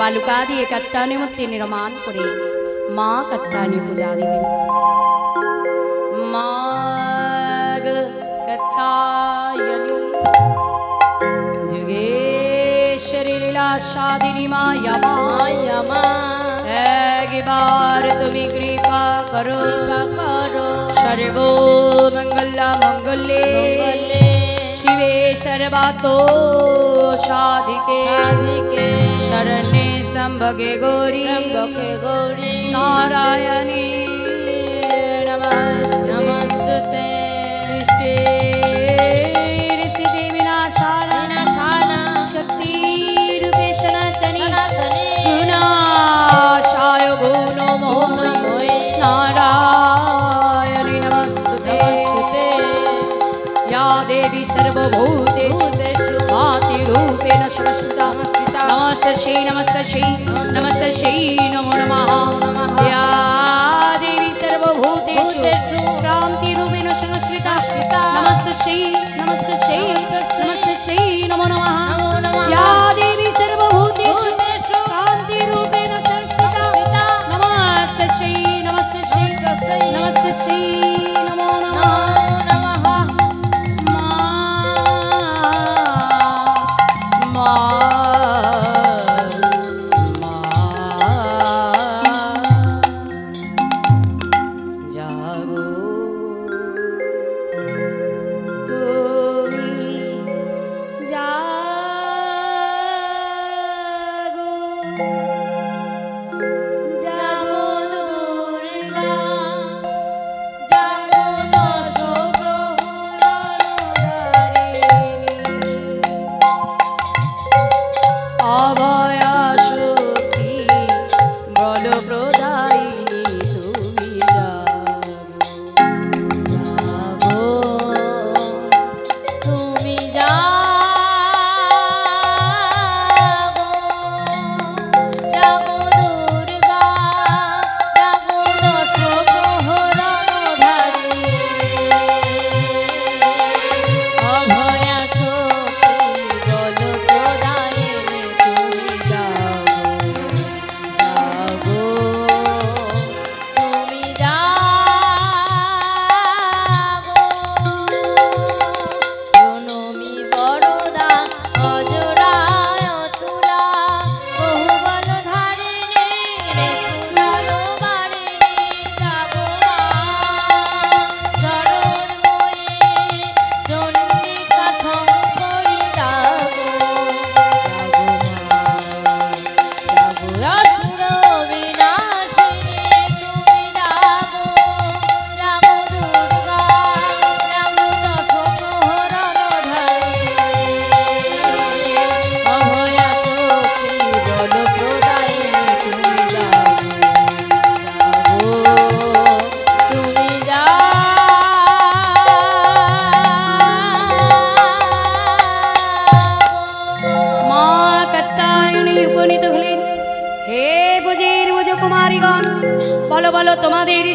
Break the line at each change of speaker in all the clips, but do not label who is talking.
বালুকা দিয়ে কাত্তায়নী মূর্তি নির্মাণ করে মা কাত্তায়নী পূজা দিলেন। মা কাত্তায়নী যুগেশ্বরী লীলা সাধিনী মা यमा एक बार तुम्हें कृपा करो सर्वो मंगल मंगले शिवे सर्वातो साधिके शरण्ये त्र्यंबके गौरी नारायणी नमस्तुते सृष्टि ऋषि विनाशान शक्ति रूपे सनातनी गुणाशाय गुणो मोहमय नारायणी नमस्तुते या देवी सर्वभूतेषु भातिरूपेण संस्थिता नमस्तस्यै नमो नमः या देवी सर्वभूतेषु क्रान्तिरूपेण संस्थिता नमस्तस्यै नमो नमः या देवी सर्वभूतेषु क्रान्तिरूपेण संस्थिता नमस्तस्यै नमो नमः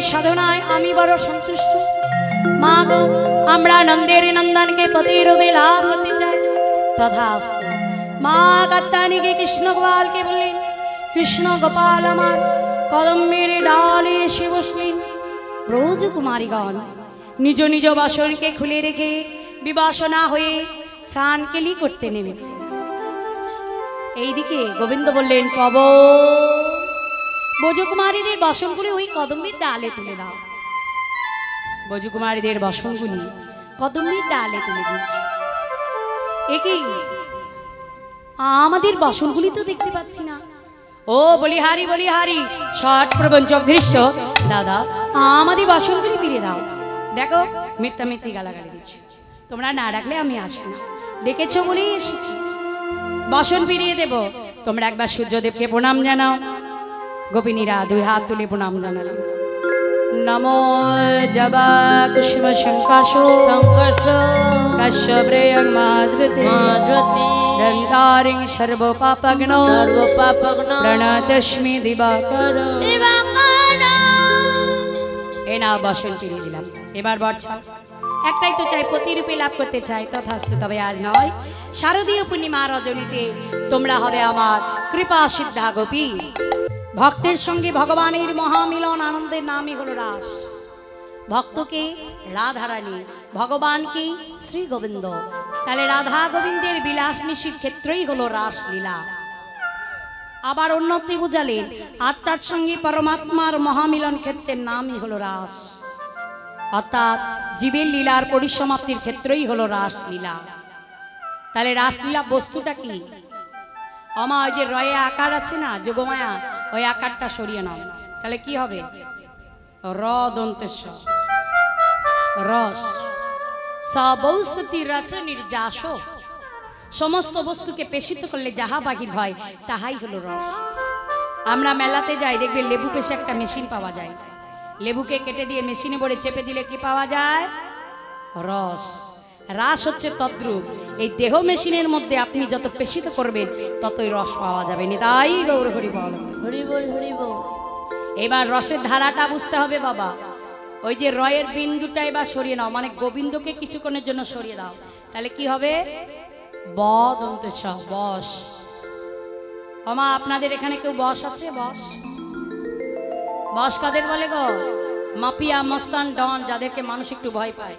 साधनाय आमी बड़ सन्तुष्ट मा गो आमरा नंदेर नंदन के पति रूपे लाभ करते चाই तथास्तु मा कात्यायनी के कृष्ण गोपाल के बोलें कृष्ण गोपाल आमार कदम्बेर डाले एसे बसलें ब्रज कुमारीगण निज निज बासन के खुले रेखे विबासना हुए स्नान केली करते नेमेছে এইদিকে গোবিন্দ বললেন পবন ব্রজকুমারীদের বাসনগুলি ওই কদম্বের ডালে তুলে দাও। ব্রজকুমারীদের বাসনগুলি কদম্বের ডালে তুলে দিয়েছি। একই আমাদের বাসনগুলি তো দেখতে পাচ্ছি না। ও বলিহারি বলিহারি ষট প্রবঞ্চক দৃশ্য দাদা আমাদের বাসনগুলি ফিরে দাও। দেখো মিথ্যা মিথ্যি গালাগালি দিচ্ছ, তোমরা না ডাকলে আমি আসি না, ডেকেছো বলেই এসেছি। বাসন ফিরিয়ে দেব, তোমরা একবার সূর্যদেবকে প্রণাম জানাও। গোপিনীরা দুই হাত তুলে প্রণাম জানালাম। नमो जबा कुसुम शंकाशो कश्यप्रेयं माधृते दन्तारिं सर्वपापग्नो प्रणतस्मि दिवाकर। এই না বসন ফিরিয়ে দিলাম। এবার বর্ষা একটাই তো চাই, প্রতিরূপে লাভ করতে চাই, তথাস্তু। তবে আর নয়, শারদীয় পূর্ণিমা রজনীতে তোমরা হবে আমার কৃপা সিদ্ধা গোপী। ভক্তের সঙ্গে ভগবানের মহামিলন আনন্দের নামই হলো রাস। ভক্তকে রাধারানী, ভগবানকে শ্রী গোবিন্দ। তাহলে রাধা গোবিন্দের বিলাস নিশির ক্ষেত্রেই হলো রাসলীলা। আবার অন্যতে বুঝালেন আত্মার সঙ্গে পরমাত্মার মহামিলন ক্ষেত্রের নামই হলো রাস। অর্থাৎ জীবের লীলার পরিসমাপ্তির ক্ষেত্রেই হলো রাসলীলা। তাহলে রাসলীলা বস্তুটা কি? আমা ওই যে রয়ে আকার আছে না, যোগমায়া, ওই আকারটা সরিয়ে নাও, তাহলে কি হবে? র দন্তেশ রস। সবৌস্তি রস নির্যাস। সমস্ত বস্তুকে পেশিত করলে যাহা বাহির হয় তাহাই হলো রস। আমরা মেলাতে যাই, দেখবে লেবু পেশে একটা মেশিন পাওয়া যায়। লেবুকে কেটে দিয়ে মেশিনে ভরে চেপে দিলে কি পাওয়া যায়? রস। রাস হচ্ছে তদ্রূপ। এই দেহ মেশিনের মধ্যে আপনি যত পেশিত করবেন ততই রস পাওয়া যাবে। তাই গৌর হরি বল,
হরি বল, হরি বল।
এবার রসের ধারাটা বুঝতে হবে বাবা। ওই যে রয়ের বিন্দুটা এবার সরিয়ে নাও, মানে গোবিন্দকে কিছুক্ষণের জন্য সরিয়ে দাও, তাহলে কি হবে? বদন্তেশ বস। আমা আপনাদের এখানে কেউ বস আছে? বস, বস কাদের বলে গো? মাফিয়া, মস্তান, ডন, যাদেরকে মানুষ একটু ভয় পায়।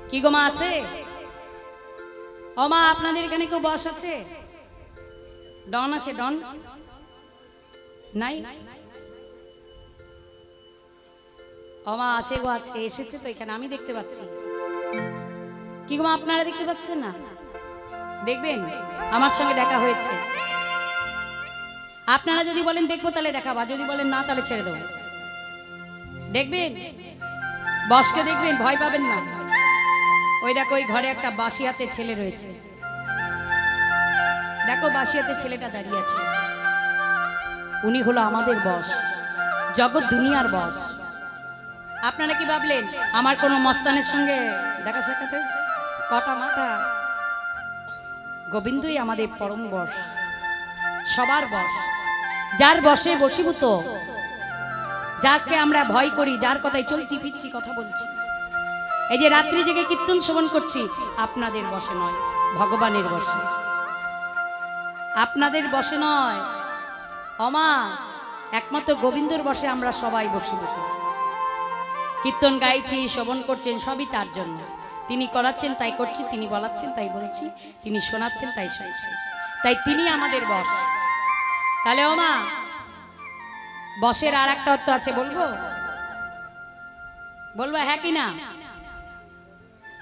কি গো মা আছে? আমা আপনাদের এখানে কেউ বস আছে? ডন আছে? ডন নাই? আমা আছে গো, আছে, এসেছে তো এখানে, আমি দেখতে পাচ্ছি। কি গো মা আপনারা দেখতে পাচ্ছেন না? দেখবেন, আমার সঙ্গে দেখা হয়েছে। আপনারা যদি বলেন দেখবো তাহলে দেখাবা, যদি বলেন না তাহলে ছেড়ে দেবো। দেখবেন, বসকে দেখবেন, ভয় পাবেন না। ওই দেখো ওই ঘরে একটা বাসিয়াতে ছেলে রয়েছে, দেখো বাসিয়াতে ছেলেটা দাঁড়িয়ে আছে। উনি হলো আমাদের বস, জগৎ দুনিয়ার বস। আপনারা কি ভাবলেন আমার কোনো মস্তানের সঙ্গে দেখা সাক্ষাৎ হয়েছে? কটা মাথা! গোবিন্দই আমাদের পরম বস, সবার বস, যার বসে বশীভূত, যাকে আমরা ভয় করি, যার কথায় চলছি ফিরছি, কথা বলছি। এই যে রাত্রি জেগে কীর্তন শ্রবণ করছি, আপনাদের বসে নয়, ভগবানের বসে। আপনাদের বসে নয় অমা, একমাত্র গোবিন্দর বসে আমরা সবাই বশীভূত। কীর্তন গাইছি, শ্রবণ করছেন, সবই তার জন্য। তিনি করাচ্ছেন তাই করছি, তিনি বলাচ্ছেন তাই বলছি, তিনি শোনাচ্ছেন তাই শুনছি, তাই তিনি আমাদের বস। তাহলে ওমা, বসের আর একটা অর্থ আছে, বলবো? বলবো হ্যাঁ কি না?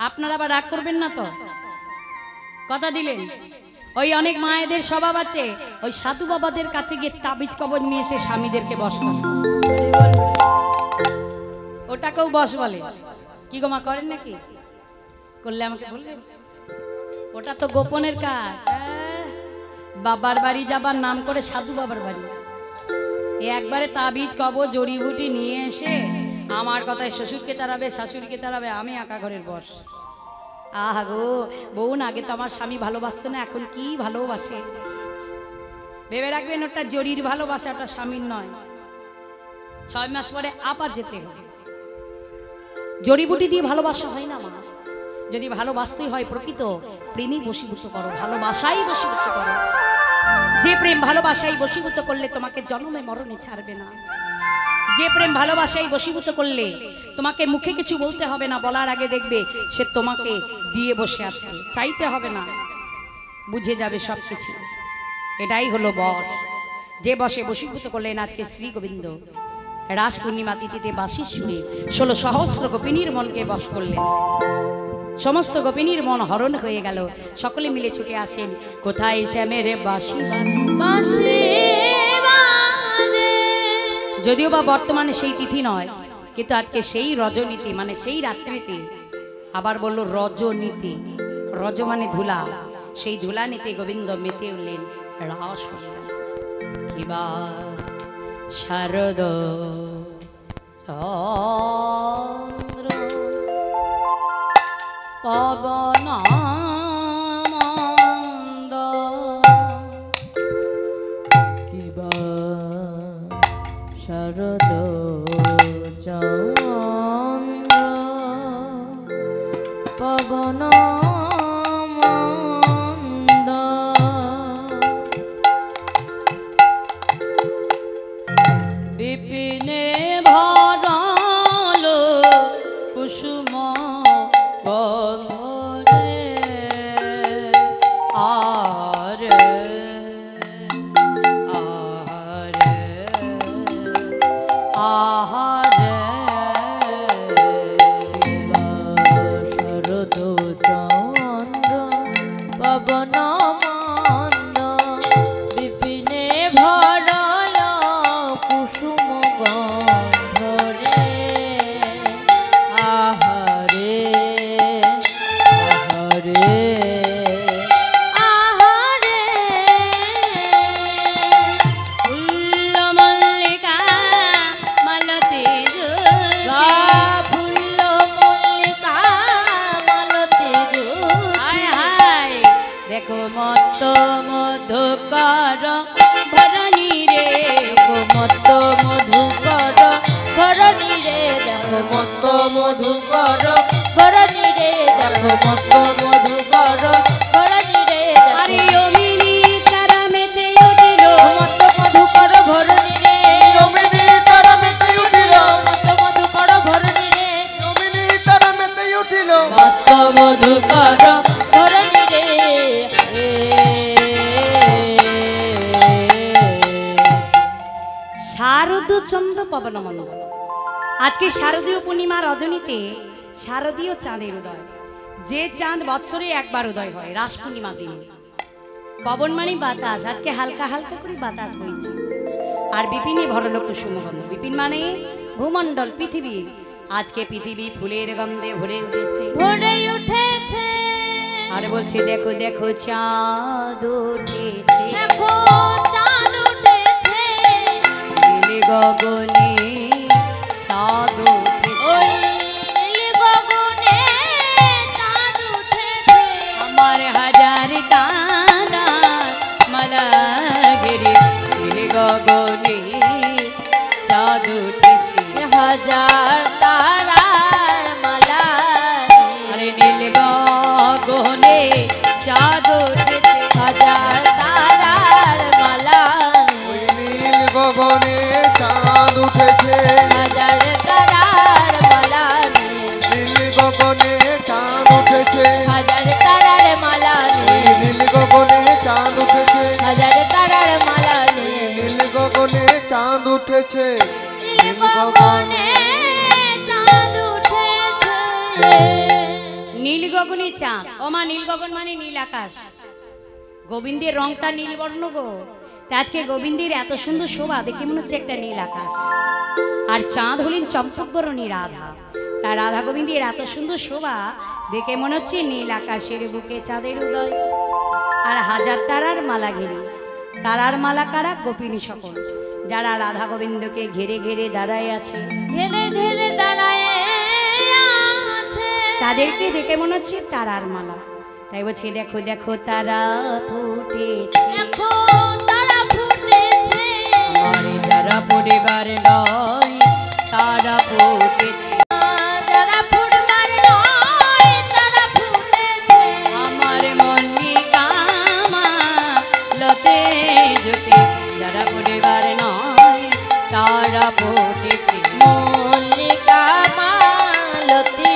আপনারা আবার রাগ করবেন না তো? কথা দিলেন। ওই অনেক মায়েদের স্বভাব আছে, ওই সাধু বাবাদের কাছে গিয়ে তাবিজ কবজ নিয়ে এসে স্বামীদেরকে বস করে, ওটাকেও বস বলে। কি গো মা, করেন নাকি? করলে আমাকে বললেন। ওটা তো গোপনের কাজ। বাবার বাড়ি যাবার নাম করে সাধু বাবার বাড়ি, একবারে তাবিজ কবজ জড়িবুটি নিয়ে এসে আমার কথায় শ্বশুরকে তাড়াবে, শাশুড়িকে তাড়াবে, আমি একা ঘরের বস। আহা গো বোন, আগে তো আমার স্বামী ভালোবাসতো না, এখন কি ভালোবাসে। ভেবে রাখবেন ওটা জরির ভালোবাসা, ওটা স্বামীর নয়। 6 মাস পরে আবার যেতে হবে। জড়িবুটি দিয়ে ভালোবাসা হয় না মা। যদি ভালোবাসতেই হয় প্রকৃত প্রেমই বশীভূত করো, ভালোবাসাই বশীভূত করো। যে প্রেম ভালোবাসাই বশীভূত করলে তোমাকে জন্মে মরণে ছাড়বে না। যে প্রেম ভালোবাসাই বশীভূত করলে তোমাকে মুখে কিছু বলতে হবে না, বলার আগে দেখবে সে তোমাকে দিয়ে বসে আছে, চাইতে হবে না, বুঝে যাবে সবকিছু। এটাই হলো বস। যে বসে বশীভূত করলেন আজকে শ্রী গোবিন্দ। রাস পূর্ণিমা তিথিতে বাঁশির সুরে 16 সহস্র গোপিনীর মনকে বশ করলেন। সমস্ত গোপিনীর মন হরণ হয়ে গেল। সকলে মিলে ছুটে আসেন, কোথায় শ্যামের বাঁশি বাজে। যদিও বা বর্তমানে সেই তিথি নয়, কিন্তু আজকে সেই রজনীতি, মানে সেই রাত্রিতে, আবার বলল রজনীতি, রজ মানে ধুলা, সেই ধুলা নিতে গোবিন্দ মেতে উঠলেন রাস। কিবা শারদ চন্দ্র পবন মন্দ, কিবা শারদ
চন্দ্র পবন মন্দ
বিপিনে ভরল কুসুম গন্ধরে আরে আরে আহারে
শরদ চন্দ্র পবন মন্দ বিপিনে ভরল কুসুম গন্ধরে আহারে আহারে আহারে
ফুল্ল মল্লিকা মালতী
গা ফুল্ল মল্লিকা মালতী
হায় হায় দেখো মত মধুকর ভরণী রে
মত মধুকর ধরণী রে দেখো
মত মধুকর
ধরণী রে দেখো মত মধুকর ধরণী রে
আরে
দেখো
অমিনি তারা মেতে উঠিল
মত মধুকর ধরণী রে
জমিনি তারা মেতে উঠিল
মত মধুকর ধরণী রে
জমিনি তারা মেতে উঠিল
মত মধুকর ধরণী রে
শারদচন্দ্র পবনমন্দ। আজকে শারদীয় পূর্ণিমা রজনীতে শারদীয় চাঁদের উদয়। যে চাঁদ বৎসরে একবার উদয় হয় রাস পূর্ণিমা দিনে। পবন মানে বাতাস, আজকে হালকা হালকা করে বাতাস বইছে। আর বিপিনে ভরল কুসুমগন্ধ। বিপিন মানে ভূমণ্ডল, পৃথিবী। আজকে পৃথিবী ফুলের গন্ধে ভরে উঠেছে,
ভরে উঠেছে।
আর বলছে দেখো দেখো চাঁদ উঠেছে,
দেখো চাঁদ উঠেছে,
নীল গগনে চাঁদ উঠেছে।
ওই নীল গগনে চাঁদ উঠেছে।
আমার হাজার তারা মালা ঘেরে নীল গগনে চাঁদ উঠেছে।
হাজার তারার মালা
আরে নীল গগনে চাঁদ উঠেছে।
হাজার তারার মালা
ওই নীল গগনে চাঁদ উঠেছে
হাজার তারার মালা
নীল গগনে চাঁদ উঠেছে
হাজার তারার মালা
ওই নীল গগনে চাঁদ উঠেছে
হাজার তারার মালা
নীল গগনে চাঁদ উঠেছে
নীল গগনে চাঁদ উঠেছে।
নীল গগনে চাঁদ। ও মা, নীল গগন মানে নীল আকাশ। গোবিন্দের রংটা নীলবর্ণ গো। তা আজকে গোবিন্দের এত সুন্দর শোভা দেখে মনে হচ্ছে একটা নীল আকাশ। আর চাঁদ হলেন চম্পকবরণী রাধা। তার রাধা গোবিন্দের এত সুন্দর শোভা দেখে মনে হচ্ছে নীল আকাশের বুকে চাঁদের উদয়। আর হাজার তারার মালা ঘিরে। তারার মালা কারা? গোপিনী সকল, যারা রাধা গোবিন্দকে ঘিরে ঘিরে দাঁড়ায় আছে।
ঘেরে ঘেরে দাঁড়ায় আছে।
তাদেরকে দেখে মনে হচ্ছে তারার মালা। তাই বলছে দেখো দেখো তারা ফুটেছে,
দেখো তারা ফুটেছে।
আমার যারা পরিবার নয় তারা ফুটেছে।
তারা ফুটবার নয় তারা ফুটেছে।
আমার মল্লিকা লতে জ্যোতি যারা পরিবার নয় তারা ফুটেছে।
মল্লিকা মালতী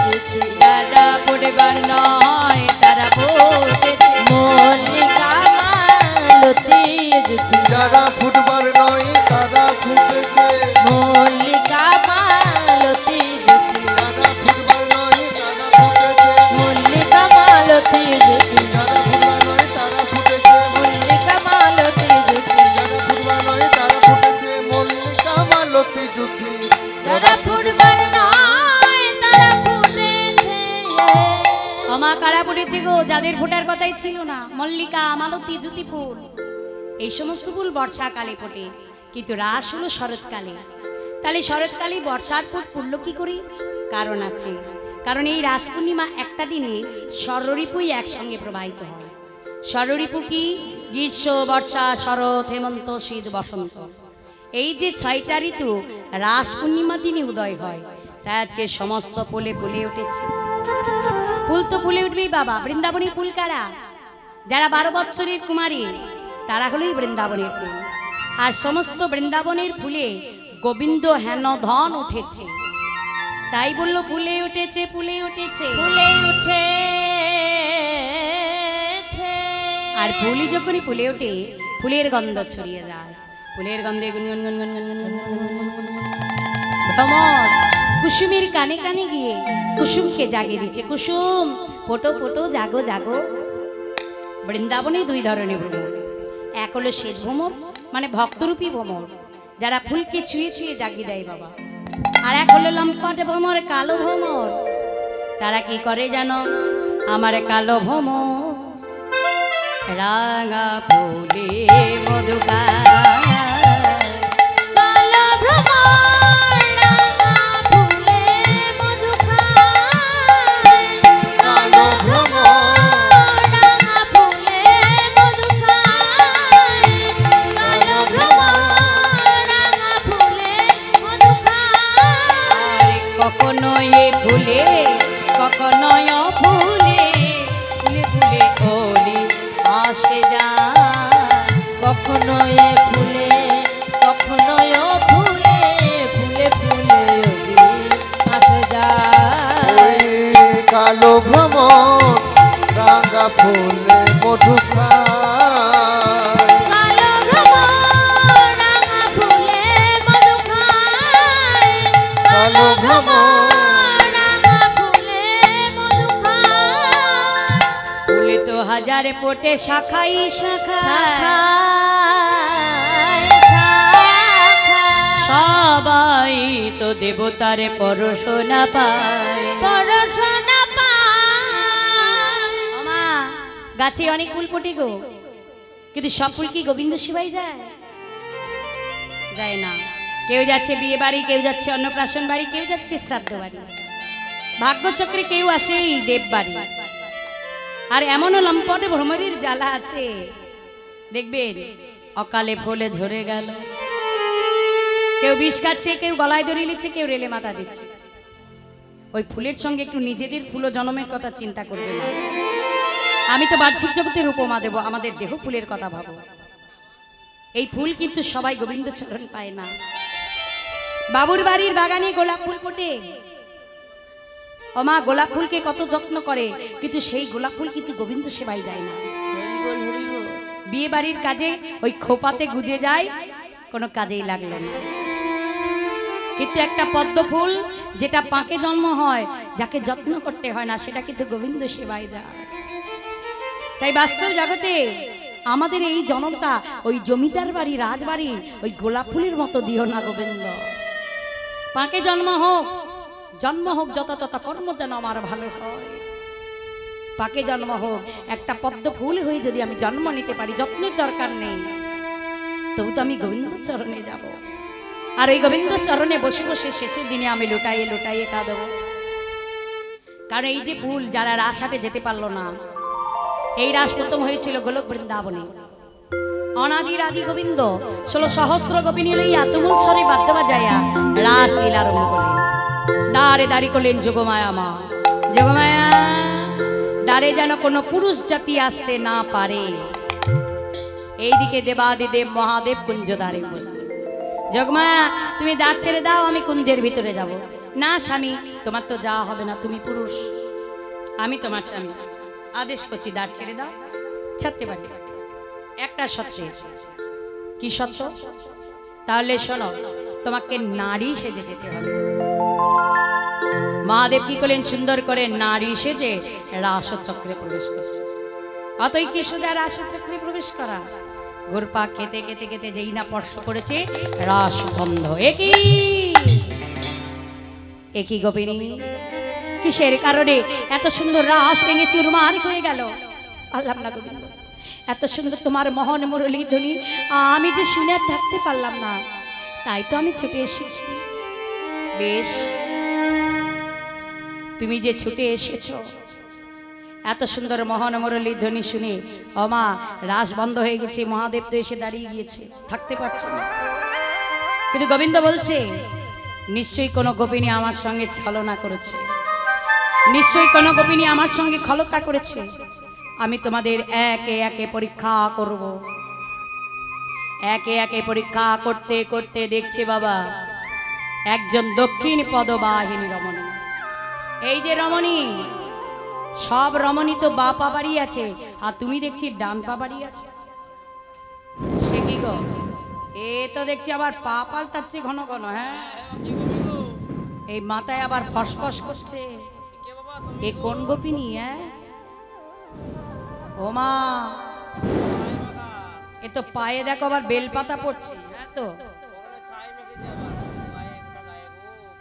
জ্যোতি
যারা পরিবার নয় তারা ফুটেছে।
মল্লিকা মালতী জ্যোতি
যারা ফুটবার নয় তারা ফুটেছে
মল্লিকা মালতী জ্যোতি
যারা ফুটবার নয় তারা ফুটেছে
মল্লিকা মালতী জ্যোতি
যারা ফুটবার নয় তারা ফুটেছে
মল্লিকা মালতী জ্যোতি
যারা ফুটবার নয় তারা ফুটেছে মল্লিকা মালতী জ্যোতি
তারা ফুটবার নয় তারা ফুটেছে।
আমা কারা ফুটেছে গো? যাদের ফোটার কথাই ছিল না, মল্লিকা, মালতী, জ্যোতি ফুল। এই সমস্ত ফুল বর্ষাকালে ফোটে, কিন্তু রাস হলো শরৎকালে। তাহলে শরৎকালে বর্ষার ফুল ফুটলো কি করি? কারণ আছে। কারণ এই রাস পূর্ণিমা একটা দিনে ষড়ঋপুই একসঙ্গে প্রবাহিত হয়। ষড়ঋপু কি? গ্রীষ্ম, বর্ষা, শরৎ, হেমন্ত, শীত, বসন্ত। এই যে 6টা ঋতু রাস পূর্ণিমা দিনে উদয় হয়, তাই আজকে সমস্ত ফুলে ফুলে উঠেছে। ফুল তো ফুলে উঠবেই বাবা। বৃন্দাবনী ফুল কারা? যারা 12 বৎসরের কুমারী, তারা হলোই বৃন্দাবনের ফুল। আর সমস্ত বৃন্দাবনের ফুলে গোবিন্দ হেন ধন উঠেছে, তাই বললো ফুলে উঠেছে, ফুলে উঠেছে,
ফুলে উঠেছে।
আর ফুলই যখনই ফুলে ওঠে, ফুলের গন্ধ ছড়িয়ে যায়। ফুলের গন্ধে গুনগুন গুনগুন গুনগুন গুনগুন গুনগুন গুনগুন ভ্রমর কুসুমের কানে কানে গিয়ে কুসুমকে জাগিয়ে দিচ্ছে। কুসুম ফোটো ফোটো, জাগো জাগো। বৃন্দাবনে 2 ধরনের ভ্রমর, এক হলো শ্বেত ভ্রমর, মানে ভক্তরূপী ভ্রমর, যারা ফুলকে ছুঁয়ে ছুঁয়ে জাগিয়ে দেয় বাবা। আর এক হলো লম্পট ভ্রমর, কালো ভ্রমর। তারা কি করে জানো? আমার কালো ভ্রমর রাঙা ফুলে মধু খায়।
কালো ভ্রমর রাঙা ফুলে মধু খায়।
কালো ভ্রমর
রাঙা ফুলে মধু খায়। কালো ভ্রমর রাঙা ফুলে মধু খায়।
কখনো এ ফুলে, কখনো ও ফুলে, ফুলে ফুলে ওলি আসে যায়।
কখনো এ ফুলে, কখনো ও ফুলে, ফুলে ফুলে আসে যায়।
ওই কালো ভ্রমর রাঙা ফুলে মধু খায়।
কালো ভ্রমর রাঙা ফুলে মধু খায়।
কালো ভ্রমর
রাঙা ফুলে মধু খায়।
ফুলে তো হাজারে ফোটে শাখাই শাখায়,
শাখায় শাখায়
সবাই তো দেবতার পরশনা পায়।
পরশনা পায়।
আমা গাছে অনেক ফুল ফোটে গো, কিন্তু সব ফুল কি গোবিন্দ সেবায় যায়? যায় না। কেউ যাচ্ছে বিয়ে বাড়ি, কেউ যাচ্ছে অন্নপ্রাশন বাড়ি, কেউ যাচ্ছে শ্রাদ্ধ বাড়ি, ভাগ্যচক্রে কেউ আসে এই দেব বাড়ি। আর এমনও লম্পটে ভ্রমরের জ্বালা আছে, দেখবেন অকালে ফুলে ঝরে গেল। কেউ বিষ কাটছে, কেউ গলায় দড়ি নিচ্ছে, কেউ রেলে মাথা দিচ্ছে। ওই ফুলের সঙ্গে একটু নিজেদের ফুল জন্মের কথা চিন্তা করবে না। আমি তো বাহ্যিক জগতের উপমা দেব, আমাদের দেহ ফুলের কথা ভাবো। এই ফুল কিন্তু সবাই গোবিন্দ চরণ পায় না। বাবুর বাড়ির বাগানে গোলাপ ফুল ফোটে, ও মা গোলাপ ফুলকে কত যত্ন করে, কিন্তু সেই গোলাপ ফুল কিন্তু গোবিন্দ সেবায় যায় না। বিয়ে বাড়ির কাজে ওই খোপাতে গুজে যায়, কোনো কাজেই লাগলো না। কিন্তু একটা পদ্ম ফুল যেটা পাকে জন্ম হয়, যাকে যত্ন করতে হয় না, সেটা কিন্তু গোবিন্দ সেবায় যায়। তাই বাস্তব জগতে আমাদের এই জনমটা ওই জমিদার বাড়ি, রাজবাড়ি, ওই গোলাপ ফুলের মতো দিও না গোবিন্দ। পাকে জন্ম হোক, জন্ম হোক যত তত কর্ম যেন আমার ভালো হয়। পাকে জন্ম হোক, একটা পদ্ম ফুল হয়ে যদি আমি জন্ম নিতে পারি, যত্নের দরকার নেই, তবু তো আমি গোবিন্দ চরণে যাব। আর ওই গোবিন্দ চরণে বসে বসে শেষের দিনে আমি লুটাইয়ে লুটাইয়ে কাঁদব। কারণ এই যে ফুল, যারা রাসহাটে যেতে পারলো না, এই রাস প্রথম হয়েছিল গোলক বৃন্দাবনে। অনাদির আদি গোবিন্দ 16 সহস্র গোপিনী লইয়া তুমুল স্বরে বাদ্য বাজাইয়া রাস লীলা আরম্ভ করলেন। দ্বারে দাঁড়ি করলেন যোগমায়া মা। যোগমায়া দ্বারে যেন কোনো পুরুষ জাতি আসতে না পারে। এইদিকে দেবাদিদেব মহাদেব কুঞ্জ দ্বারে বসে। যোগমায়া তুমি দ্বার ছেড়ে দাও, আমি কুঞ্জের ভিতরে যাব। না স্বামী, তোমার তো যাওয়া হবে না, তুমি পুরুষ, আমি তোমার স্বামী, আদেশ করছি দ্বার ছেড়ে দাও। ছাড়তে পারি একটা সত্য। কি সত্য? তাহলে শোনো, তোমাকে নারী সেজে যেতে হবে। মহাদেব কি করলেন? সুন্দর করে নারী সেজে রাসচক্রে প্রবেশ করছে। অতই কি সোজা রাসচক্রে প্রবেশ করা? ঘুরপা খেতে খেতে খেতে যেই না স্পর্শ করেছে রাস বন্ধ। একই গোপিনী, কিসের কারণে এত সুন্দর রাস ভেঙে চুরমার হয়ে গেল? পারলাম না গোবিন্দ, এত সুন্দর তোমার মোহন মুরলী ধ্বনি আমি যে শুনে আর থাকতে পারলাম না, তাই তো আমি ছুটে এসেছি। বেশ, তুমি যে ছুটে এসেছ, এত সুন্দর মোহন মুরলী ধ্বনি শুনে অমা রাস বন্ধ হয়ে গেছে, মহাদেব তো এসে দাঁড়িয়ে গিয়েছে, থাকতে পারছে না। কিন্তু গোবিন্দ বলছে নিশ্চয়ই কোনো গোপিনী আমার সঙ্গে ছলনা করেছে, নিশ্চয়ই কোনো গোপিনী আমার সঙ্গে খলতা করেছে। আমি তোমাদের একে একে পরীক্ষা করব। একে একে পরীক্ষা করতে করতে দেখছি বাবা একজন দক্ষিণ পদবাহিনী রমণী। এই যে রমণী, সব রমণী তো বা পা বাড়ি আছে, আর তুমি দেখছি ডান পা বাড়ি আছে। সে কি গো, এ তো দেখছি আবার পা পাল্টাচ্ছে ঘন ঘন। হ্যাঁ, এই মাথায় আবার ফসফস করছে। এ কোন গোপিনী? হ্যাঁ ও মা, এ তো পায়ে দেখো আবার বেলপাতা পড়ছে। হ্যাঁ তো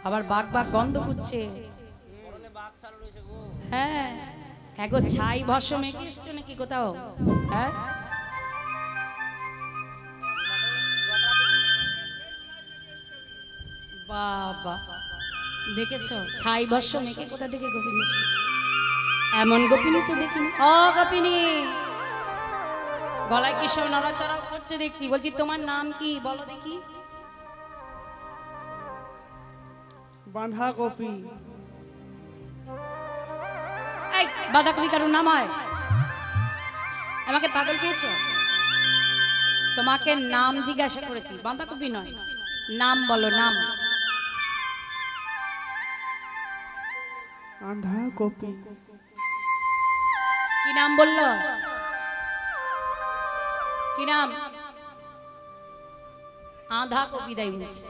আবার বাঘ বাঘ গন্ধ করছে। হ্যাঁ এগো ছাই ভস্য মেখে এসছো নাকি কোথাও? হ্যাঁ বাবা, দেখেছো ছাই ভস্য মেখে কোথা থেকে গোপিনী? এমন গোপিনী তো দেখিনি। ও গোপিনী, গলায় কি সব নড়াচড়া করছে দেখছি। বলছি তোমার নাম কি বলো দেখি?
বাঁধাকপি।
এই বাঁধাকপি কারোর নাম হয়? আমাকে পাগল পেয়েছো? তোমাকে নাম জিজ্ঞাসা করেছি, বাঁধাকপি নয়। নাম বলো, নাম।
বাঁধাকপি।
কি নাম বললো? কি নাম? আধা কপি দেয় বলছে।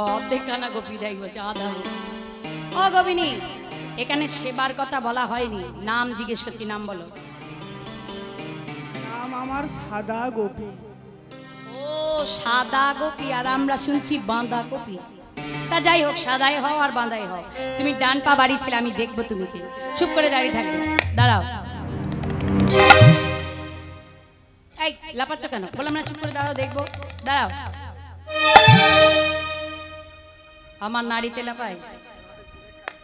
অর্ধেকখানা কপি দেয় বলছে, আধা। ও গোপিনী, এখানে সেবার কথা বলা হয়নি, নাম জিজ্ঞেস করছি, নাম বলো।
নাম আমার সাদা গোপী।
ও সাদা গোপী, আর আমরা শুনছি বাঁধা কপি। তা যাই হোক, সাদাই হও আর বাঁধাই হও, তুমি ডান পা বাড়ি ছিল, আমি দেখবো তুমি কি। চুপ করে দাঁড়িয়ে থাকবে, দাঁড়াও। এই লাপাচ্ছ কেন? বললাম না চুপ করে দাঁড়াও, দেখবো, দাঁড়াও। আমার নারীতে লাপাই?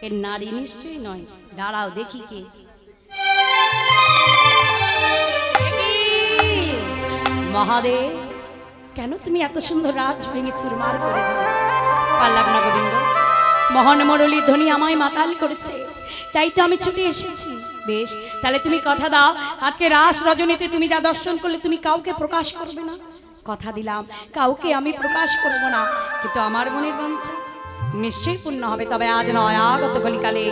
এ নারী নিশ্চয়ই নয়, দাঁড়াও দেখি কে। মহাদেব, কেন তুমি এত সুন্দর রাজ ভেঙে চুরমার করে দিলে? পারলাম না গোবিন্দ, মোহন মুরলীর ধ্বনি আমায় মাতাল করেছে, তাই তো আমি ছুটে এসেছি। বেশ, তাহলে তুমি কথা দাও, আজকে রাস রজনীতে তুমি যা দর্শন করলে তুমি কাউকে প্রকাশ করবে না। কথা দিলাম কাউকে আমি প্রকাশ করব না, কিন্তু আমার মনের বাঞ্ছা নিশ্চয়ই পূর্ণ হবে। তবে আজ নয়, আগত কলিকালে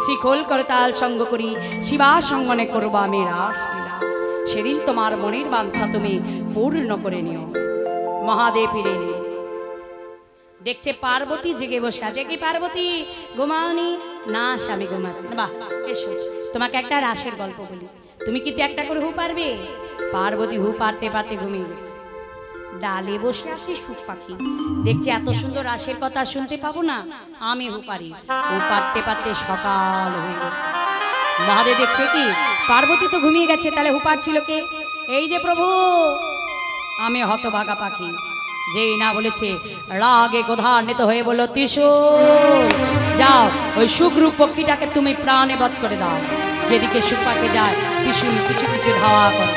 শিখল করতাল সঙ্গ করি শিবা সঙ্গনে করবো আমি রাস লীলা। সেদিন তোমার মনের বাঞ্ছা তুমি পূর্ণ করে নিও। মহাদেব ফিরে এলেন, দেখছে পার্বতী জেগে বসে আছে। কি পার্বতী, ঘুমাওনি? না স্বামী ঘুমাচ্ছে না। বাহ, এসো তোমাকে একটা রাসের গল্প বলি, তুমি কিন্তু একটা করে হু পারবে? পার্বতী হু পারতে পারতে ঘুমিয়ে গেছে। ডালে বসে আছে সুখ পাখি, দেখছে এত সুন্দর রাসের কথা শুনতে পাবো না, আমি হু পারি। হু পারতে পারতে সকাল হয়ে গেছে। মহাদেব দেখছে কি পার্বতী তো ঘুমিয়ে গেছে, তাহলে হু পারছিল কে? এই যে প্রভু, আমি হতভাগা পাখি। যেই না বলেছে, রাগে ক্রোধান্বিত হয়ে বলল, ত্রিশূল যাও ওই সুগ্রূপ পক্ষীটাকে তুমি প্রাণে বধ করে দাও। যেদিকে সুখ পাখি যায় ত্রিশূল কিছু কিছু ধাওয়া করে।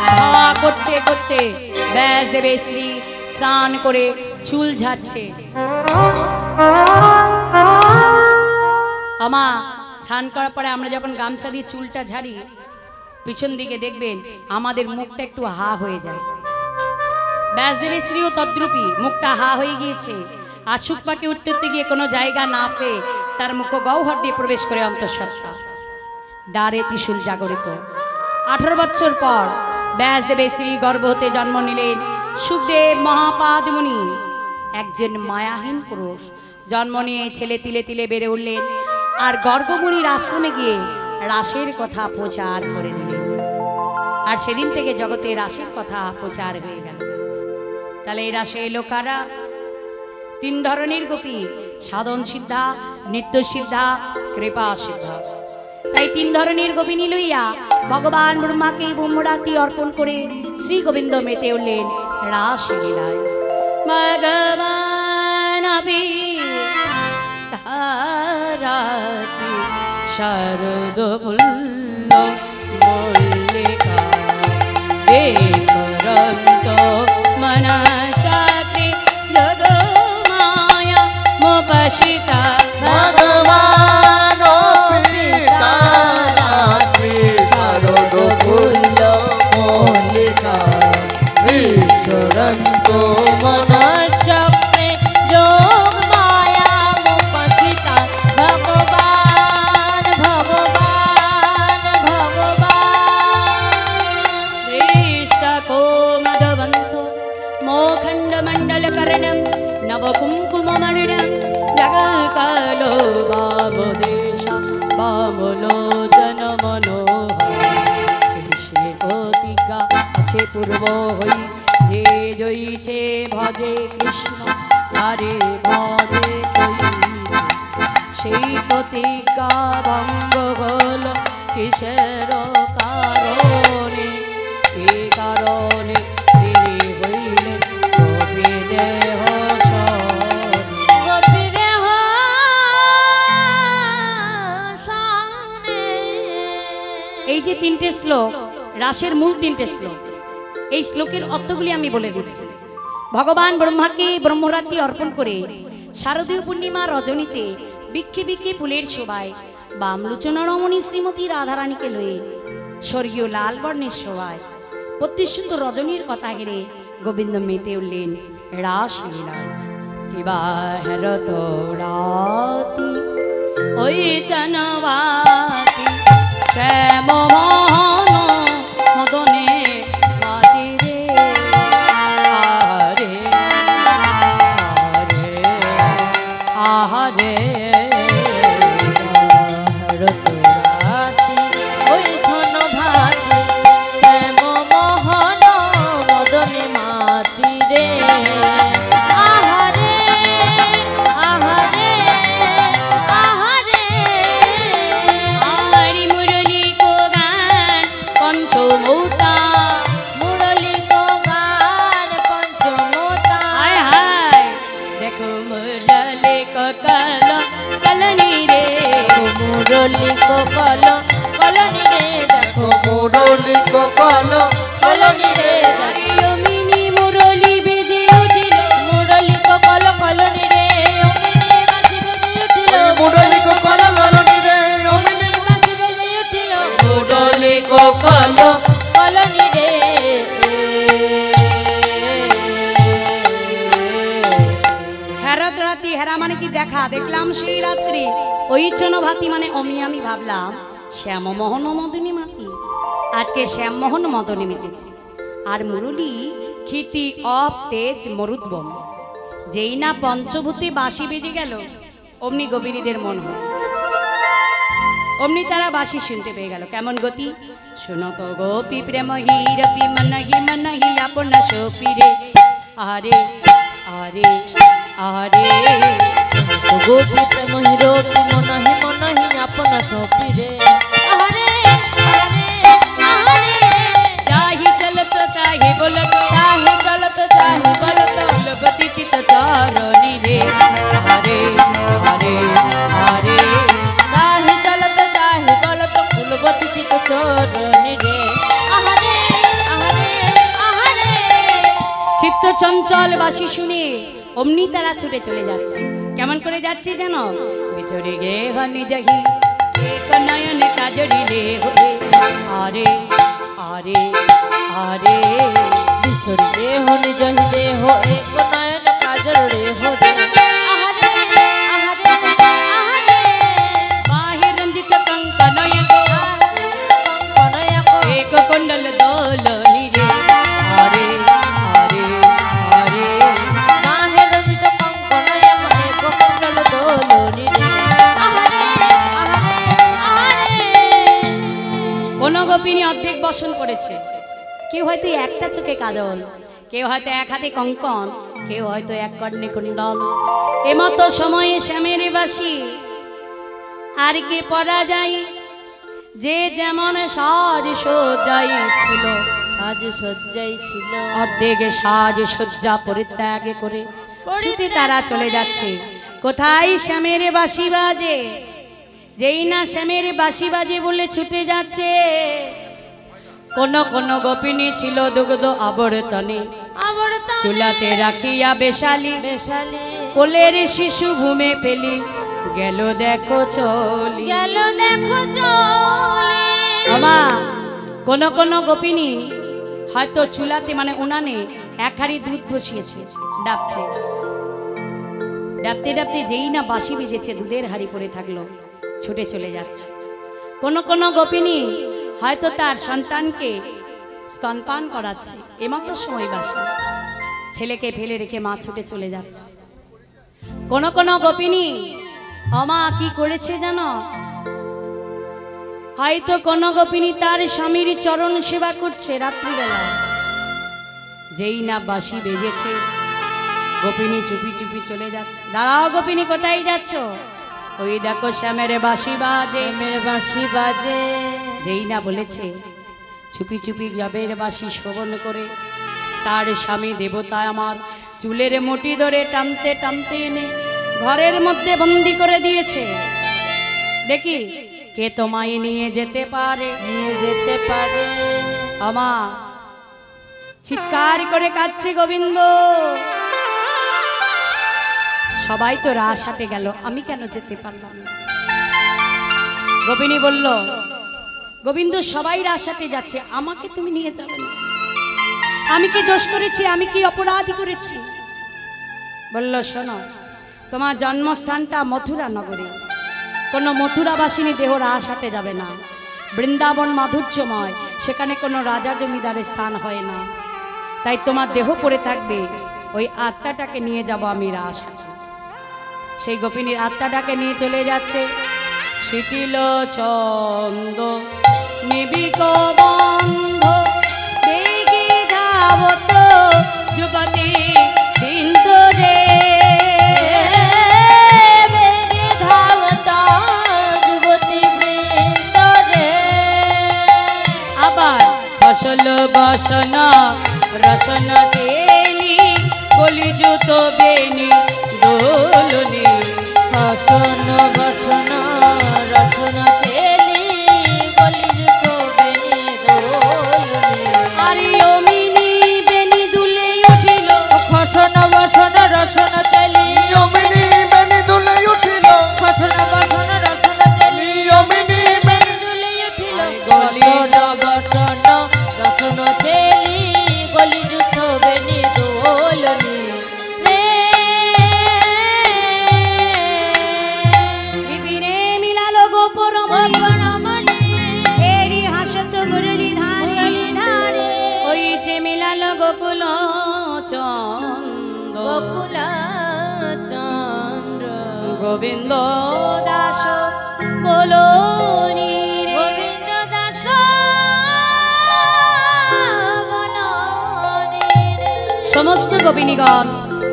ধাওয়া করতে করতে ব্যাসদেবের স্ত্রী স্নান করে চুল ঝাড়ছে। আমা, স্নান করার পরে আমরা যখন গামছা দিয়ে চুলটা ঝাড়ি, পিছন দিকে দেখবেন আমাদের মুখটা একটু হা হয়ে যায়। ব্যাসদেবের স্ত্রীও তদ্রূপী, মুখটা হা হয়ে গিয়েছে। আর সুখ পাখি উঠতে উঠতে গিয়ে কোনো জায়গা না পেয়ে তার মুখ গহ্বর দিয়ে প্রবেশ করে অন্তঃসত্ত্বা। দ্বারে ত্রিশূল জাগরিত। 18 বছর পর ব্যাসদেবের স্ত্রী গর্ভ হতে জন্ম নিলেন সুখদেব মহাপাদ মুনি, একজন মায়াহীন পুরুষ। জন্ম নিয়ে ছেলে তিলে তিলে বেড়ে উঠলেন, আর গর্গমুনির আশ্রমে গিয়ে রাসের কথা প্রচার করে দিলেন। আর সেদিন থেকে জগতে রাসের কথা প্রচার হয়ে গেল। তাহলে এই রাসে এলো কারা? 3 ধরনের গোপী, সাধন সিদ্ধা, নিত্য সিদ্ধা, কৃপা সিদ্ধা। তাই 3 ধরনের গোপিনী লইয়া ভগবান ব্রহ্মাকে ব্রহ্মরাতি অর্পণ করে শ্রী গোবিন্দ মেতে উঠলেন রাস লীলায়। ভগবান শারদ মূল্য মল্লিকা বেকরন্ত মনসাতে জগ মায়া মোপশিতা
ভগবান পিতা রাত্রি শারদ ফুল্ল মল্লিকা ঈশ্বরন্ত মন
চক্রে যোগ মায়া মুপসিতা ভগবান ভগবান ভগবান
दृष्टकोमदवन्तो मोखण्डमण्डलकर्णं नवकुङ्कुममणिनं जगत्कालो बाबुदेश बाबुलोचनमनोहर কৃষ্ণে প্রতিজ্ঞা আছে পূর্ব হই যে জয়ীছে ভজে কৃষ্ণ তারে ভজে কই সেই প্রতিজ্ঞা ভঙ্গ হল কিসের কারণে এ কারণে তিনি হইলেন গোপী দেহ
গোপী দেহ সামনে।
এই যে তিনটে শ্লোক রাসের মূল তিনটে শ্লোক, এই শ্লোকের অর্থগুলি আমি বলে দিচ্ছি। ভগবান ব্রহ্মাকে ব্রহ্মরাত্রি অর্পণ করে শারদীয় পূর্ণিমা রজনীতে বিক্ষে বিক্ষে ফুলের শোভায় বামলোচনা রমণী শ্রীমতী রাধারানীকে লয়ে স্বর্গীয় লাল বর্ণের শোভায় প্রত্যুষিত রজনীর কথা ঘিরে গোবিন্দ মেতে উঠলেন রাসলীলায়। কিবা হেরত রাতি ওই জানবাতি শ্যাম মোহন মদনে মাতি রে আরে আরে আহারে
রাতি ওই ছন ভাতি শ্যাম মোহন মদনে মাতি রে আহারে আহারে আহারে
আরি মুরলি কো গান পঞ্চমৌতা
মুরলি কো গান পঞ্চমতা
হায় হায় দেখো মুরলি কো কল কলনি রে
মুরলি কো কল কলনি রে দেখো
মুরলি কপাল
কলনি রে
আরে অমিনি মুরলি বেজে উঠিল
মুরলি কো কল কলনি রে অমিনি বাজি বেজে উঠিল
মুরলি কপাল ললনি রে অমিনি
বাজি বেজে উঠিল
মুরলি কপাল
কলনি রে
হেরত রাতি, হেরা মানে কি দেখা, দেখলাম সেই রাত্রি ওই ভাতি মানে অমি আমি ভাবলাম শ্যামমোহন মদনী মাতি, আজকে শ্যামমোহন মদনী মেতেছে। আর মুরলী ক্ষিতি অপ তেজ মরুদ্বম, যেই না পঞ্চভূতে বাঁশি বেজে গেল অমনি গোপিনীদের মন হল, অমনি তারা বাঁশি শুনতে পেয়ে গেল। কেমন গতি শুনত গোপী প্রেম হিরপি মনহি মনহি আপন সোপিরে আরে আরে আরে
গোপী প্রেম হিরোপি মনহি মনহি আপন সোপি রে আহারে আহারে আহারে
চাহি চলত চাহি বলত
চাহে চলত চাহে বলত
গতি চিত চারণী রে আরে আরে আরে
চাহে চলত চাহে বলত ফুলবতী চিত চরণি রে আহারে আহারে আহারে
চিত্ত চঞ্চল বাসি শুনে অমনি তারা ছুটে চলে যাচ্ছে। কেমন করে যাচ্ছে যেন বিছড়ে গে হনি জহি এক নয়ন কাজরিলে হবে আরে আরে আরে
বিছড়ি দেহ নিজ দেহ এক নয়ন কাজল রে হো রে আহারে আহারে আহারে
বাহে রঞ্জিত কঙ্কনয়ক
কনয়ক
এক কুণ্ডল দোলনি রে আরে আরে আরে
কাহে রঞ্জিত কঙ্কনয়ক এক কুণ্ডল দোলনি রে আহারে আহারে আহারে
কোন গোপিনী অর্ধেক বসন করেছে, কেউ হয়তো একটা চোখে কাজল, কেউ হয়তো এক হাতে কঙ্কন, কেউ হয়তো এক কর্ণে কুণ্ডল। এমতো সময়ে শ্যামের বাসি আর কে পরা যায়, যে যেমন সাজ সজ্জাই ছিল
আজ সজ্জাই ছিল
অর্ধেক সাজ সজ্জা পরিত্যাগ করে ছুটে তারা চলে যাচ্ছে। কোথায় শ্যামের বাসি বাজে, যেই না শ্যামের বাঁশি বাজে বলে ছুটে যাচ্ছে, কোন কোন গোপিনী ছিল দুগ্ধ আবর্তনে, চুলাতে রাখিয়া বেশালি, কোলের শিশু ঘুমে ফেলি, গেল দেখো চলি,
গেল দেখো চলে।
আমা কোন কোন গোপিনী হয়তো চুলাতে মানে উনানে এক হাঁড়ি দুধ বসিয়েছে, ডাবছে, ডাবতে ডাবতে যেই না বাঁশি বেজেছে দুধের হাঁড়ি পড়ে থাকলো, ছুটে চলে যাচ্ছে। কোন কোন গোপিনী হয়তো তার সন্তানকে স্তনপান করাচ্ছে, এমতো সময় বাসে ছেলেকে ফেলে রেখে মা ছুটে চলে যাচ্ছে। কোন কোন গোপিনী আমা কি করেছে জানো, হয়তো কোন গোপিনী তার স্বামীর চরণ সেবা করছে রাত্রিবেলা, যেই না বাঁশি বেজেছে গোপিনী চুপি চুপি চলে যাচ্ছে। দাঁড়াও গোপিনী, কোথায় যাচ্ছ? ওই দেখো শ্যামের বাঁশি বাজে,
মেরে বাঁশি বাজে।
যেই না বলেছে চুপি চুপি জবের বাঁশি শ্রবণ করে তার স্বামী দেবতা আমার চুলের মুঠি ধরে টানতে টানতে এনে ঘরের মধ্যে বন্দি করে দিয়েছে। দেখি কে তোমায় নিয়ে যেতে পারে,
নিয়ে যেতে পারে।
আমা চিৎকার করে কাঁদছে গোবিন্দ। সবাই তো রাস হাতে গেল, আমি কেন যেতে পারলাম না? গোপিনী বলল, গোবিন্দ সবাই রাস হাতে যাচ্ছে, আমাকে তুমি নিয়ে যাবে না? আমি কি দোষ করেছি? আমি কি অপরাধী করেছি? বলল, শোনো, তোমার জন্মস্থানটা মথুরা নগরে, কোনো মথুরাবাসিনী দেহ রাস হাতে যাবে না। বৃন্দাবন মাধুর্যময়, সেখানে কোনো রাজা জমিদারের স্থান হয় না, তাই তোমার দেহ পড়ে থাকবে, ওই আত্মাটাকে নিয়ে যাব আমি রাস হাতে। সেই গোপিনীর আত্মাটাকে নিয়ে চলে যাচ্ছে। শিথিল চন্দ নিবিক বন্ধ দেখি ধাবত যুবতী বৃন্দ রে,
ধাবত যুবতী বৃন্দ রে।
আবার ফসল বসন রসন চেলি বলি জুত বেনি দোলনি,
ফসন বসন রসন চেলি বলি জুত বেনি দোলনি।
আরে অমিনি বেনি দুলে উঠিল,
ফসন বসন রসন চেলি,
অমিনি বেনি দুলে উঠিল,
ফসন বসন রসন চেলি,
অমিনি বেনি
দুলে উঠিল।
গলি
বসন রসন চেলি গলি জুত বেনি দোলনি রে।
বিপিনে মিলালো গোপরমণি, এরি হাসত মুরলি ধারি, ওই যে মিলালো গোকুল চন্দ,
গোকুল চন্দ্র
গোবিন্দ দাস বলো রে।
গোবিন্দ দাস বলনি রে।
সমস্ত গোপিনীগণ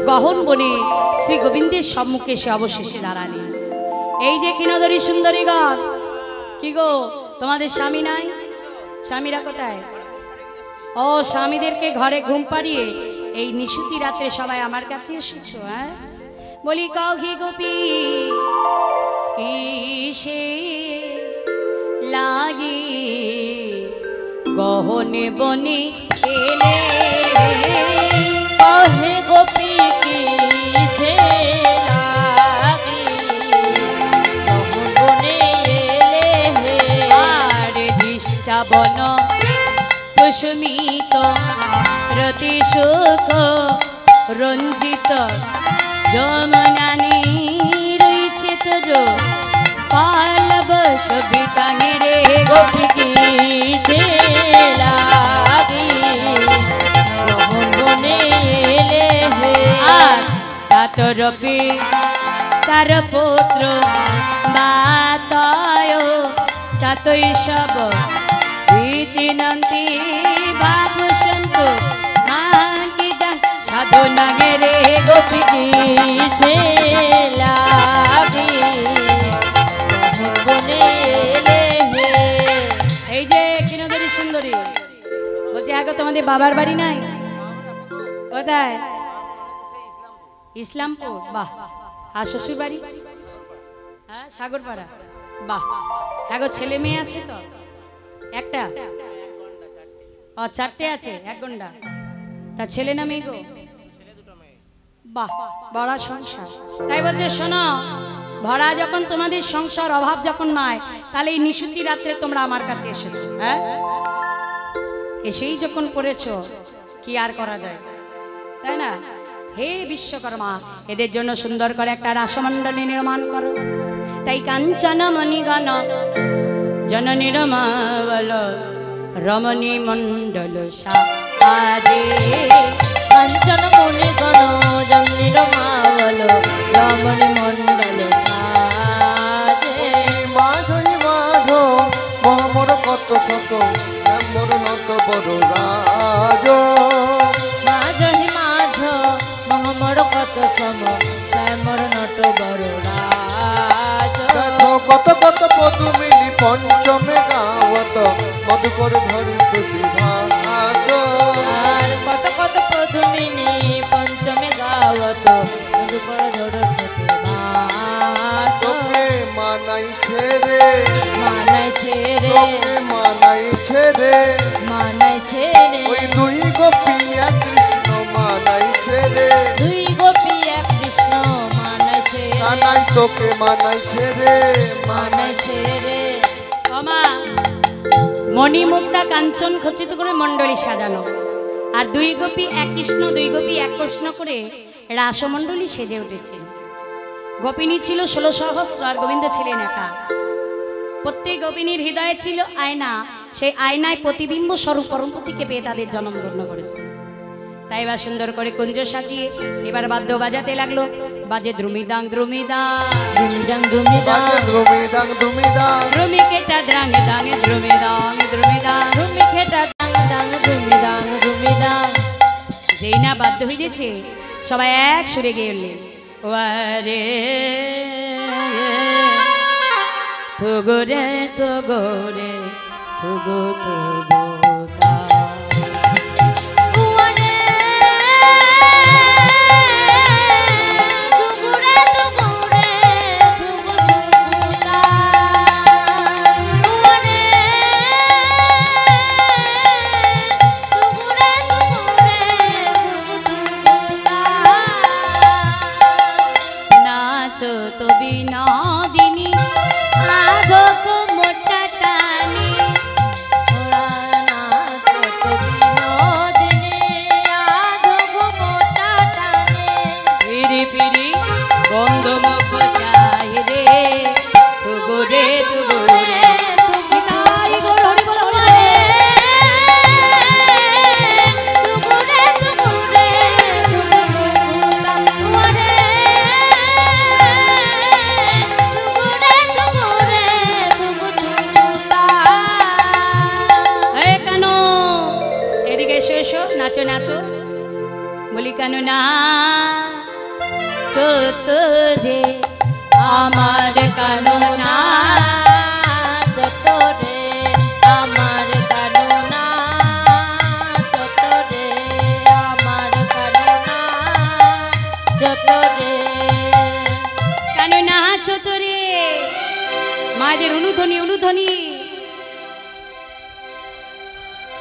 গহন বনে শ্রী গোবিন্দের সম্মুখে সে অবশেষে দাঁড়ালেন। এই যে কিনদরী সুন্দরীগণ, কি গো তোমাদের স্বামী নাই? স্বামীরা কোথায়? ও স্বামীদেরকে ঘরে ঘুম পাড়িয়ে এই নিশুতি রাত্রে সবাই আমার কাছে এসেছো? হ্যাঁ, বলি কঘি গোপী ইসে লাগি গহনে বনে এলে,
কহে গোপী কি সে লাগি কখন বনে এলে হে।
আর দিষ্টা বন কুসুমিত রতি সুখ রঞ্জিত যমনানি রয়েছে তোর পালব সবিতাঙ্গে রে গোপী
কি সে লাগি কখন বনে এলে হে।
আর তাতর তার পুত্র বাতয় তাতই সব চিনন্তি ভাবুসন্তু মাগিদা সাধনা রে গোপী
কি সে লাগি কখন বনে এলে হে।
এই যে কিনদরী সুন্দরী বলছে, আগে তোমাদের বাবার বাড়ি নাই? কোথায়? ইসলামপুর। বাহ। আর শ্বশুর বাড়ি? হ্যাঁ, সাগরপাড়া। বাহ, হ্যাঁ গো, ছেলে মেয়ে আছে তো? একটা? ও, চারটে আছে, এক গন্ডা। তা ছেলে না মেয়ে গো? বাহ, বড় সংসার। তাই বলছে শোনো, ভরা যখন তোমাদের সংসার, অভাব যখন নয়, তাহলে এই নিশুতি রাত্রে তোমরা আমার কাছে এসেছো। হ্যাঁ, এসেই যখন করেছো, কি আর করা যায়, তাই না? হে বিশ্বকর্মা, এদের জন্য সুন্দর করে একটা রাসমণ্ডলী নির্মাণ করো। তাই কাঞ্চন মণিগণ জননী রমাবল রমণী মণ্ডল সাজে।
কাঞ্চন মনে গণ জমনি রমাবল রমণী মণ্ডল সাজে।
মাঝই মাঝ মহামর কত শত শ্যামর নত বড় রাজ।
মাঝহি মাঝ মহমর কত সম শ্যামর নট বড় রাজ।
দেখো কত কত পদুমিনী পঞ্চমে গাওত মধুকর ধরি শ্রুতি ভাষ।
আর কত কত পদুমিনী পঞ্চমে গাওত মধুকর ধর সতে ভাষ।
তোকে মানাইছে রে,
মানাইছে রে,
তোকে মানাইছে রে,
মানাইছে রে।
ওই দুই গোপিয়া কৃষ্ণ মানাইছে রে।
দুই গোপী এক কৃষ্ণ মানাইছে রে,
কানাই তোকে মানাইছে রে,
মানাইছে রে।
ওমা, মণিমুক্তা কাঞ্চন খচিত করে মণ্ডলী সাজানো, আর দুই গোপী এক কৃষ্ণ, দুই গোপী এক কৃষ্ণ করে রাসমণ্ডলী সেজে উঠেছে। গোপিনী ছিল 16 সহস্র, আর গোবিন্দ ছিলেন একা। প্রত্যেক গোপিনীর হৃদয়ে ছিল আয়না, সেই আয়নায় প্রতিবিম্ব স্বরূপ পরমপতিকে পেয়ে তাদের জন্ম ধন্য করেছে। তাই এবার সুন্দর করে কুঞ্জ সাজিয়ে এবার বাদ্য বাজাতে লাগলো। বাজে দ্রুমিদাং দ্রুমিদাং,
দুমিদাং দুমিদাং,
বাজে দ্রুমিদাং দ্রুমিদাং,
দ্রুমি কেটা দ্রাঙে দাঙে দ্রুমিদাং দ্রুমিদাং।
দুমি খেটা দাং দাং দুমিদাং দুমিদাং।
যেই না বাধ্য হইতেছে, সবাই এক সুরে গেয়ে উঠলেন, ওয়ারে থুগুরে থুগুরে থুগু থুগু তা।
উয়ারে দুগুরে দুগুরে দুগু দুগুতা। উয়ারে দুগুরে দুগুরে দুগু দুগুতা।
নাচো তো বিনোদিনী আধক মোটা টানি।
ওরা নাচত বিনোদিনী আধব মোটা টানে।
পিরি পিরি গন্ধ মুখ চাই রে থুগুরে থুগুরে। নিতাই গৌর হরি বল হরি বল।
দুগুরে দুগুরে দুগু দুগুতা। উয়ারে দুগুরে দুগুরে দুগু দুগুতা।
এ কানো, এদিকে এসো এসো, নাচো নাচো। বলি কেন না চোতরে আমার কানো না।
যতরে আমার কারণা, যতরে আমার কারণা, যতরে।
কেন না চোতরে, মায়েদের উলুধ্বনি উলুধ্বনি।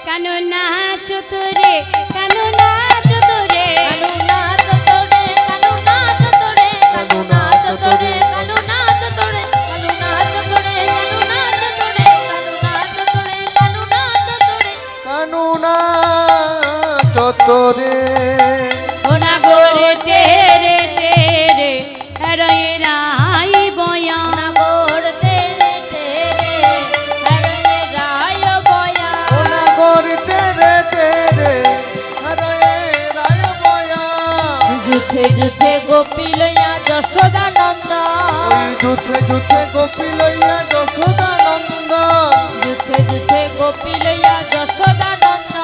কেন না চোতরে, কেন না চোতরে,
কানুনা যতরে, কানুনা যতরে, কানুনা যতরে, কানুনা যতরে, কানুনা যতরে, কানুনা যতরে, কানুনা যতরে, কানুনা যতরে।
কানুনা চতরে।
ওনা গোরে তেরে তেরে রে রাই বয়া।
নাগর তেরে তেরে হরে রায় বয়া।
ওনাগর তেরে তেরে হরে রায় বয়া।
যুথে যুথে গোপী লইয়া যশোদানন্দ,
ওই যুথে যুথে গোপী লইয়া যশোদানন্দ।
যুথে যুথে গোপী লইয়া যশোদানন্দ।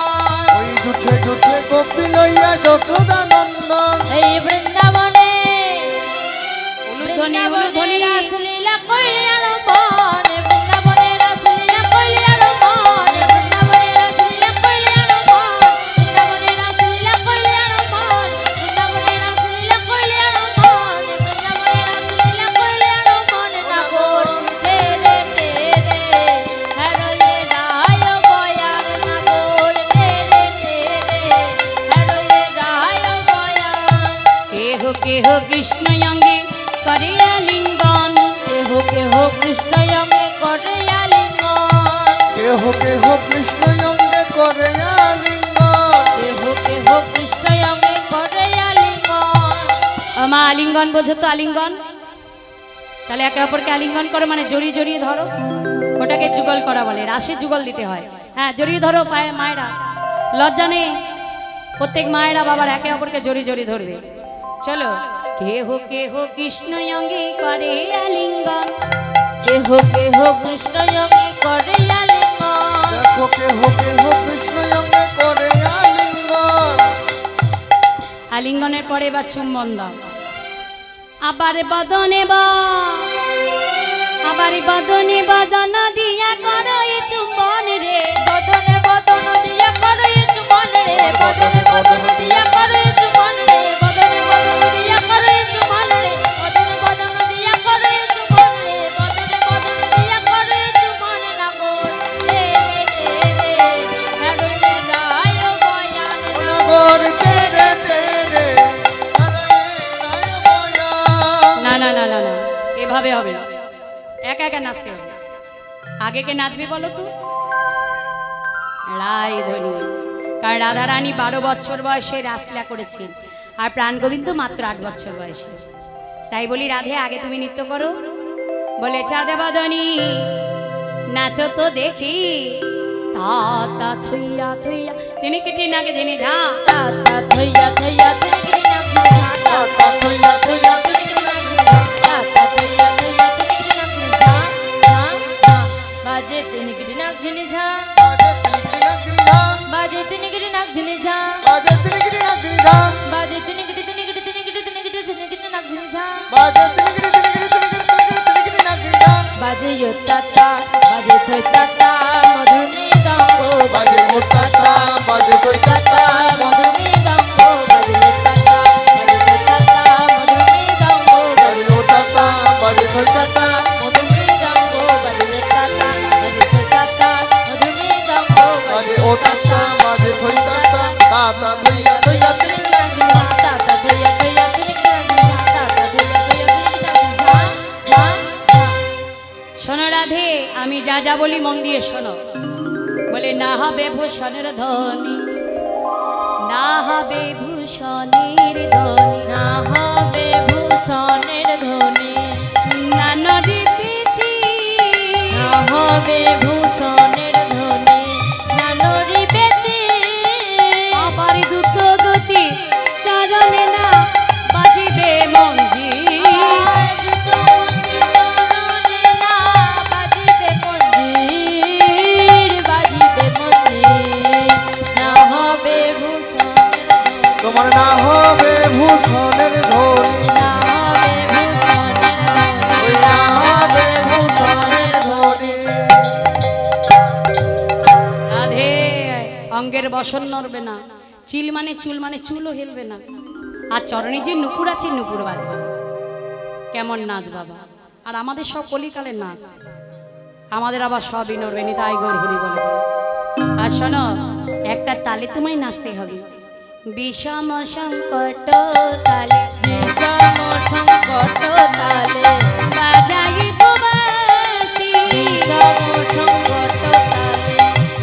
ওই যুথে যুথে গোপী লইয়া যশোদানন্দ।
এই বৃন্দাবনে
উলুধ্বনি উলুধ্বনি।
রাসলীলা কইলে আরম্ভন, বৃন্দাবনে রাসলীলা কইলে আরম্ভন, বৃন্দাবনে রাসলীলা কইলে আরম্ভন, বৃন্দাবনে রাসলীলা কইলে আরম্ভন, বৃন্দাবনে রাসলীলা কইলে আরম্ভন, বৃন্দাবনে রাসলীলা কইলে আরম্ভন। নাগর তেরে
কেহ কেহ কৃষ্ণ অঙ্গে করে আলিঙ্গন
কেহ কেহ কৃষ্ণ অঙ্গে করে আলিঙ্গন।
মা আলিঙ্গন বোঝো তো আলিঙ্গন? তাহলে একে অপরকে আলিঙ্গন করো মানে জড়িয়ে জড়িয়ে ধরো, ওটাকে যুগল করা বলে, রাশে যুগল দিতে হয়। হ্যাঁ জড়িয়ে ধরো পায়ে মায়েরা, লজ্জা নেই, প্রত্যেক মায়েরা বাবার একে অপরকে জড়িয়ে জড়িয়ে ধরবে। চলো কেহ কেহ কৃষ্ণ অঙ্গে করে আলিঙ্গন,
কেহ কেহ কৃষ্ণ অঙ্গে করে আলিঙ্গন।
দেখো কেহ কেহ কৃষ্ণ অঙ্গে করে আলিঙ্গন।
আলিঙ্গনের পরে এবার চুম্বন দাও, আবার বদনে বা আবার বদনে বদন দিয়া করো এ চুম্বন রে,
বদনে বদন দিয়া করো এ চুম্বন রে, বদনে বদন দিয়া করো এ চুম্বন রে, বদনে বদন দিয়া করো এ চুম্বন রে, বদনে বদন দিয়া করো এ চুম্বন রে, বদনে বদন দিয়া করো এ চুম্বন নাগো রে রে হেরুনে রায় বয়ান
নগর তেরে তেরে রায় বয়া।
না না না না না, এভাবে হবে না, একা একা নাচতে হবে। আগে কে নাচবে বলো তো? রায় ধনী, কারণ রাধা রানী 12 বছর বয়সে রাসলীলা করেছেন আর প্রাণ গোবিন্দ মাত্র 8 বছর বয়সে। তাই বলি রাধে আগে তুমি নৃত্য করো, বলে চাঁদে বদনী নাচো তো দেখি, তা তা থইয়া থইয়া তিনি কেটে নাকে দিনে ঝা,
তা তা থইয়া থইয়া তিনগিরি নাম ঝা, তা তা থইয়া থইয়া তিনগিরি নাম ঝা, তা তা থইয়া থইয়া তিনগিরি নাম ঝা, ঝা ঝা বাজে তিনগিরি নাম ঝিনি ঝা,
বাজে তিনগিরি নাক ঝিনা,
বাজে তিনগিরি নাম ঝিনি ঝা,
বাজে তিনগিরি নাক ঝিনা,
বাজে তিনগিরি
নাক ঝিনা,
বাজে ইয়ো তাতা বাজে থই তাতা মধুমি গাঙ্গো
বাজে মোটাটা বাজে কই কাটা
মধুমি গাঙ্গো বাজে তাতা বাজে থই তাতা মধুমি গাঙ্গো
বাজে মোটাটা বাজে কই কাটা
মধুমি গাঙ্গো বাজে তাতা বাজে থই তাতা মধুমি গাঙ্গো
বাজে ওটাটা বাজে কই কাটা কাটা ধইয়া ধইয়া তিন
তাতা থইয়া থইয়া তিনগিরি তাতা থইয়া থইয়া তিনগিরি ঝা ঝা ঝা।
শোনো রাধে, আমি যা যা বলি মন দিয়ে শোনো। বলে না হবে ভূষণের ধ্বনি, না হবে ভূষণের ধ্বনি,
না হবে ভূষণের ধ্বনি,
না নদী পিছি,
না হবে ভূষণের ধ্বনি, না নরি বেতি,
আবার দ্রুত গতি চরণে না বাজিবে মঞ্জি,
আর দ্রুত মন্দির চরণে না বাজিবে মন্দির, বাজিবে মন্দির, না হবে ভূষণের ধ্বনি,
তোমার না হবে ভূষণের ধ্বনি
না হবে ভূষণের ধ্বনি,
ওই না হবে ভূষণের ধ্বনি
রাধে অঙ্গের বসন নড়বে না, চিল মানে চুল মানে চুলও হেলবে না, আর চরণে যে নুপুর আছে নুপুর বাজবে। কেমন নাচ বাবা! আর আমাদের সব কলিকালের নাচ, আমাদের আবার সবই নড়বে নি, তাই গৌর হরি বলে। আর শোনো, একটা তালে তোমায় নাচতে হবে, বিষম সংকট তালে
বিষম সংকট তালে
বাজাইব বাঁশি,
বিষম সংকট তালে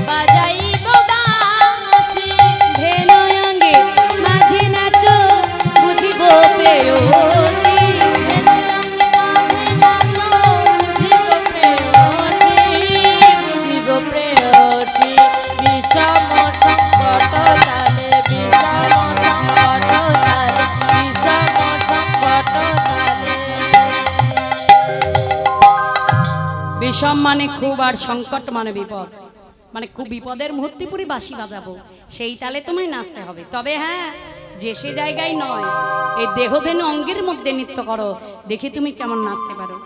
বাজাইব বাঁশি,
ধেনু অঙ্গে মাঝে নাচো বুঝিব প্রেয়সী,
ধেনু অঙ্গে মাঝে নাচো বুঝিব প্রেয়সী, বুঝিব প্রেয়সী। বিষম সংকট তালে বিষম সংকট তালে বিষম সংকট তালে।
বিষম মানে খুব আর সংকট মানে বিপদ, মানে খুব বিপদের মুহূর্তে পুরি বাঁশি বাজাবো, সেই তালে তোমায় নাচতে হবে। তবে হ্যাঁ, যে সে জায়গায় নয়, এই দেহধেনু অঙ্গের মধ্যে নৃত্য করো, দেখি তুমি কেমন নাচতে পারো।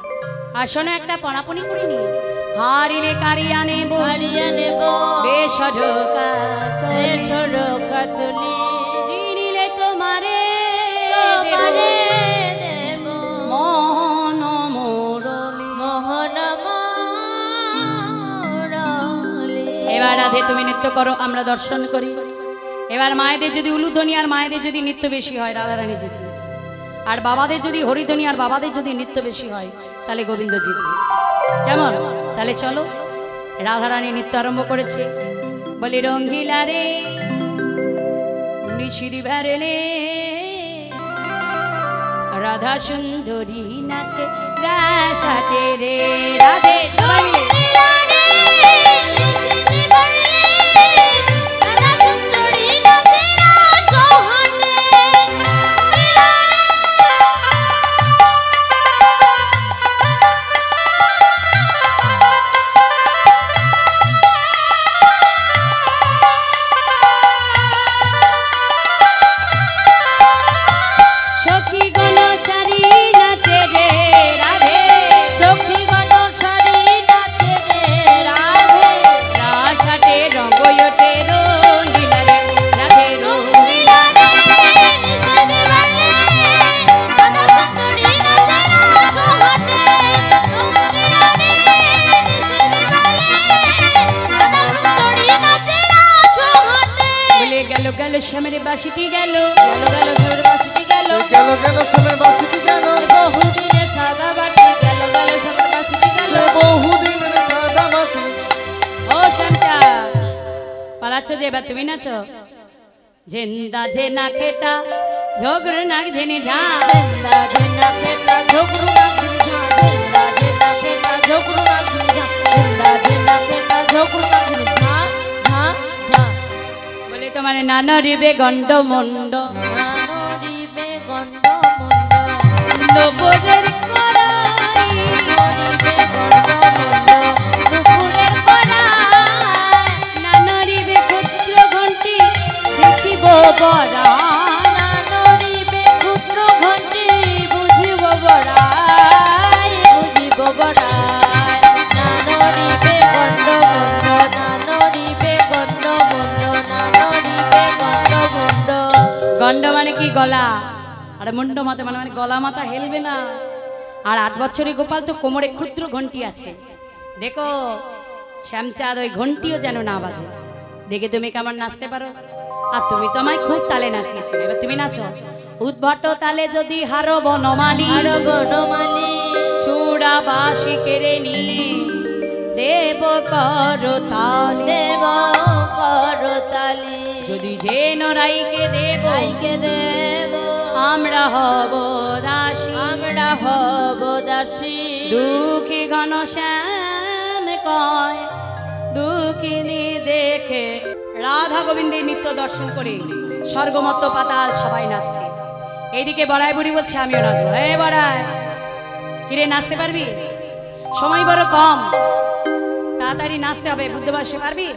আর শোনো, একটা পনাপনি করে নি, হারিলে কারিয়া নেব
হারিয়া নেব
বেসরকা
সরকা চলি,
চিনিলে তোমারে
তোমারে দেব
মন মুরলি।
মোহন মুরলি।
এবার রাধে তুমি নৃত্য করো, আমরা দর্শন করি। এবার মায়েদের যদি উলুধ্বনি আর মায়েদের যদি নৃত্য বেশি হয় রাধারানী জিতবে, আর বাবাদের যদি হরিধ্বনি আর বাবাদের যদি নৃত্য বেশি হয় তাহলে গোবিন্দ জিতবে। কেমন? তাহলে চলো রাধারানী নৃত্য আরম্ভ করেছে। বলি রঙ্গিলা রে নিশিরি বেরেলে রাধা সুন্দরী নাচে রাসাতে রে রাধে সবাই মিলে শ্যামের বাসিটি গেল গেল গেল বাসিটি গেল
গেল গেল শ্যামের বাসিটি গেল
বহুদিনের সাদা বাটি গেল গেল শ্যামের বাসিটি গেল
বহুদিনের সাদা বাটি।
ও শ্যামচা পালাচ্ছ যে এবার তুমি নাচো। ঝেন্দা ঝেনা খেটা ঝগড় নাক ধেনে ঝা
ঝেন্দা ঝেনা খেটা ঝগড়ু নাক ধেনে ঝা ঝেন্দা ঝেনা খেটা ঝগড়ু নাক ধেনে ঝা ঝেন্দা ঝেনা খেটা ঝগড়ু নাক ধেনে ঝা ঝা ঝা।
বলে তোমার নানরিবে গন্ড মন্ড
নানরিবে গন্ড মন্ড
নবরের কড়াই
নানরিবে গন্ড মন্ড দুপুরের কড়াই
নানরিবে ক্ষুদ্র ঘন্টি দেখিব বড়া
নানরিবে ক্ষুদ্র ঘন্টি বুঝিব বড়াই বুঝিব বড়াই নানরিবে গন্ড মন্ড নানরিবে গন্ড মন্ড নানরিবে গন্ড মন্ড।
গন্ড মানে কি গলা, আর মুন্ড মাথা মানে গলা মাথা হেলবে না। আর 8 বছরের গোপাল তো কোমরে ক্ষুদ্র ঘন্টি আছে। দেখো শ্যামচাঁদ ওই ঘন্টিও যেন না বাজে। দেখে তুমি কেমন নাচতে পারো। আর তুমি তো আমায় খুব তালে নাচিয়েছিলে, এবার তুমি নাচো। উদ্ভট তালে যদি হারো বনমালী
আরো বনমালী
চূড়া বাসি কেড়ে নিয়ে দেব করতালি
দেব করতালি
যদি যে নরাইকে দেব
ভাইকে দেব
আমরা হব দাসী
আমরা হব দাসী।
দুঃখী ঘনশ্যাম কয় দুঃখিনী দেখে রাধা গোবিন্দের নৃত্য দর্শন করে স্বর্গমত্ত পাতাল সবাই নাচছে। এইদিকে বড়াই বুড়ি বলছে আমিও নাচবো। এ বড়াই কিরে নাচতে পারবি? সময় বড় কম, তাড়াতাড়ি নাচতে হবে, বুঝতে পারতে পারবি?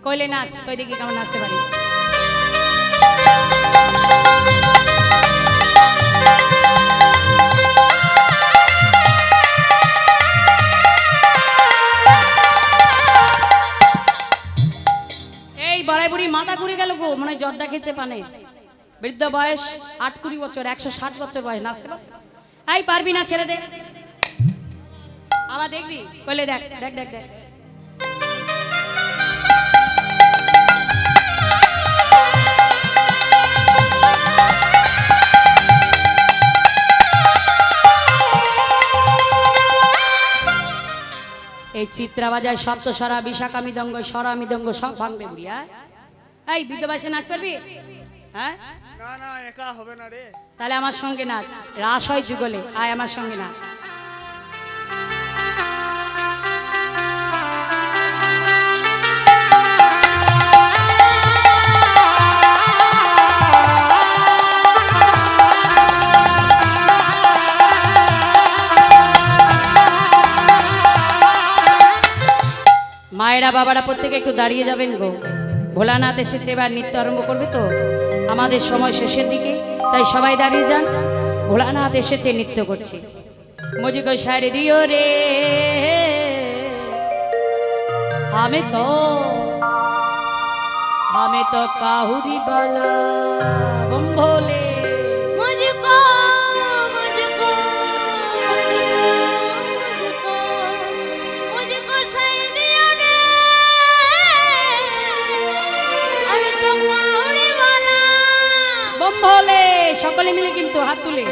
কইলে নাচ, কই দেখি কেমন নাচতে পারি। এই বড়াই বুড়ি মাথা ঘুরে গেল গো, মনে হয় জর্দা খেয়েছে পানে। বৃদ্ধ বয়স 8-20 বছর, 160 বছর বয়স, নাচতে পারবে? এই পারবি না, ছেড়ে দে। আবার দেখবি? কইলে দেখ দেখ দেখ দেখ। এই চিত্রা বাজায় সপ্তস্বরা বিশাখা মৃদঙ্গ স্বরা মৃদঙ্গ সব ভাঙবে বুড়ি। এই বৃদ্ধ বয়সে নাচ পারবি? হ্যাঁ
না না একা হবে না রে।
তাহলে আমার সঙ্গে নাচ, রাস হয় যুগলে, আয় আমার সঙ্গে নাচ। মায়েরা বাবারা প্রত্যেকে একটু দাঁড়িয়ে যাবেন গো। ভোলানাথ এসেছে, এবার নৃত্য আরম্ভ করবে তো, আমাদের সময় শেষের দিকে, তাই সবাই দাঁড়িয়ে যান। ভোলানাথ এসেছে, নৃত্য করছে। মুঝকো শাড়ি দিও রে हमें तो काहुरी बाला बम भोले
मुझको मुझको मुझको मुझको सैनियों ने अभी तो काहुरी वाला
बम भोले सकले मिले किन्तु हाथ तुले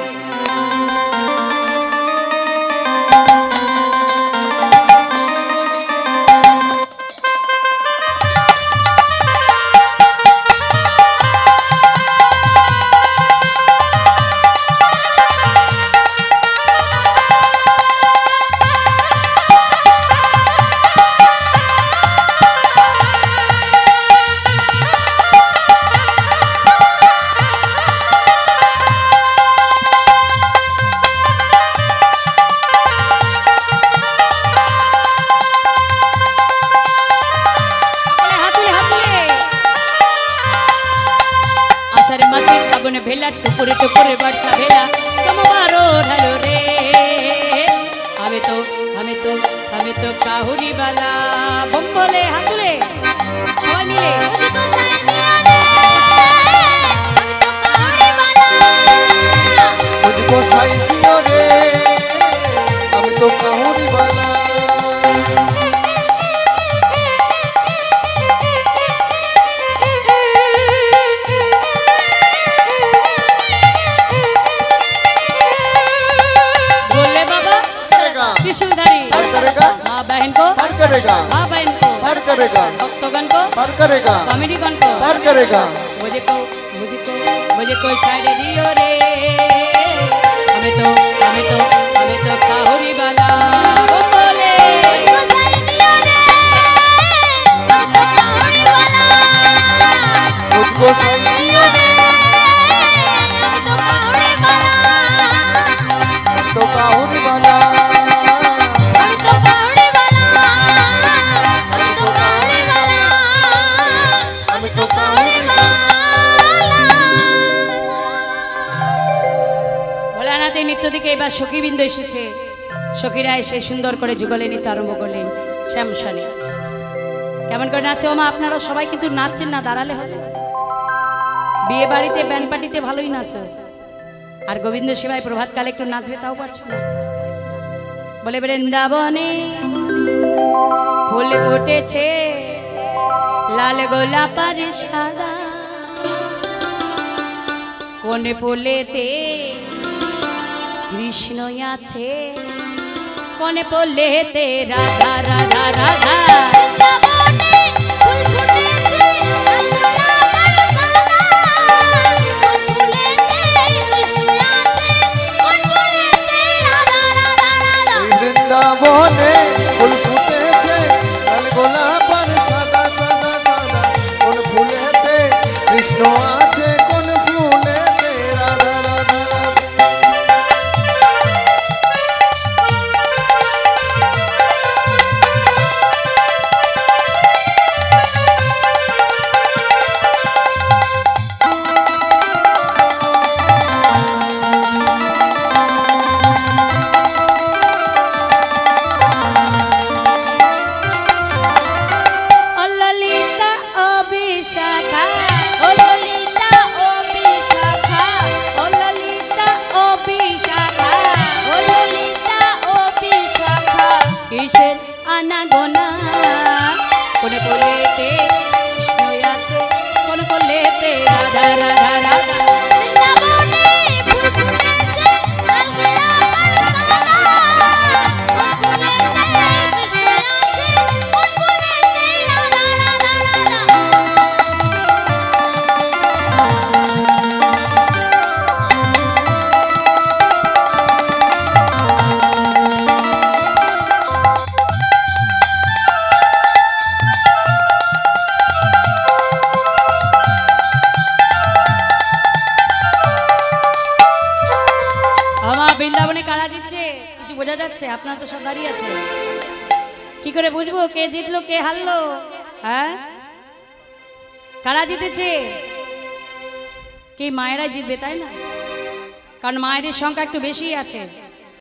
টুকুরে টুকুরে বর্ষা ভেলা সমবারো ঢালো রে আমি তো আমি তো আমি তো কাহুরি বালা বম বলে হাতুলে সবাই মিলে
मुझको साई दियो रे हम तो काहुरी वाला
बोले बाबा
करेगा
त्रिशूलधारी
हर करेगा
माँ बहन को
हर करेगा
माँ बहन को
हर करेगा
भक्तगण को
हर करेगा
कॉमेडीगण को
हर करेगा
मुझे को मुझे को मुझे को साइड दियो रे हमें तो हमें तो हमें तो काहुरी वाला वो बोले
मुझको साई दियो रे तो काहुरी वाला हम तो काहुरी
ভোলানাথ এই নৃত্য দিকে এবার সখীবৃন্দ এসেছে সখীরা এসে সুন্দর করে যুগলে নিতে আরম্ভ করলেন শ্যামসানে কেমন করে নাচে ও মা আপনারা সবাই কিন্তু নাচছেন না দাঁড়ালে হবে বিয়ে বাড়িতে ব্যান্ড পার্টিতে ভালোই নাচো আর গোবিন্দ সেবায় প্রভাতকালে একটু নাচবে তাও পারছো না বলে বৃন্দাবনে ফুল ফুটেছে লাল গোলাপ আর সাদা কোন ফুলেতে কৃষ্ণ আছে কোন ফুলেতে রাধা রাধা রাধা
বৃন্দাবনে ফুল ফুটেছে লাল গোলাপ আর সাদা সাদা সাদা কোন ফুলেতে কৃষ্ণ আছে কোন ফুলেতে রাধা রাধা রাধা
ও ললিতা ও বিশাখা ও ললিতা ও বিশাখা ও ললিতা ও বিশাখা ও ললিতা ও বিশাখা কিসের আনাগোনা কোন ফুলেতে কৃষ্ণ আছে কোন ফুলেতে রাধা রাধা রাধা আমার বৃন্দাবনে কারা জিতছে কিছু বোঝা যাচ্ছে আপনার তো সব দাঁড়িয়ে আছে কি করে বুঝবো কে জিতলো কে হারলো হ্যাঁ কারা জিতেছে কি মায়েরা জিতবে তাই না কারণ মায়েদের সংখ্যা একটু বেশি আছে